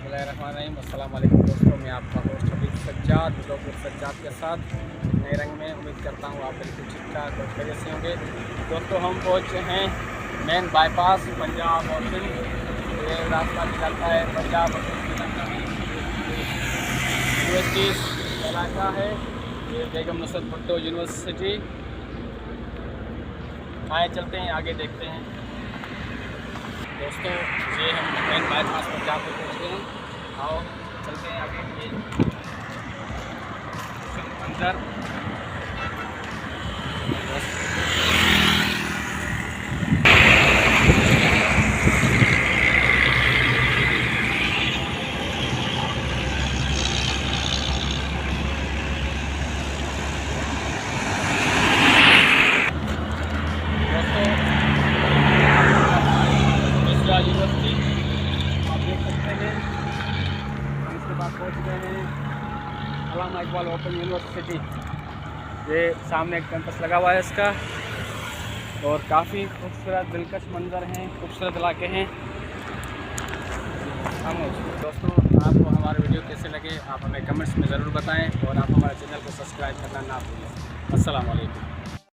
बिस्मिल्लाहिर्रहमानिर्रहीम। अस्सलाम वालेकुम दोस्तों, मैं आपका होस्ट हबीब सज्जाद ब्लॉगर सज्जाद के साथ नए रंग में। उम्मीद करता हूँ आप बिल्कुल ठीक ठाक और खैरियत से होंगे। दोस्तों हम पहुँचे हैं मेन बाईपास पंजाब और सिंध। ये रास्ता निकलता है पंजाब और सिंध यूनिवर्सिटी इलाका है। ये बेगम नुसरत भुट्टो यूनिवर्सिटी। आए चलते हैं आगे देखते हैं। दोस्तों ये हम मेन बाईपास पंजाब में पहुँच गए हैं। आओ चलते हैं आगे। ये अंदर यूनिवर्सिटी आप देख सकते हैं। हम इसके बाद पहुँच गए हैं अल्लामा इकबाल ओपन यूनिवर्सिटी। ये सामने एक कैंपस लगा हुआ है इसका, और काफ़ी खूबसूरत दिलकश मंजर हैं, खूबसूरत इलाके हैं। दोस्तों आपको हमारे वीडियो कैसे लगे आप हमें कमेंट्स में ज़रूर बताएं, और आप हमारे चैनल को सब्सक्राइब करना ना भूलें। अस्सलाम वालेकुम।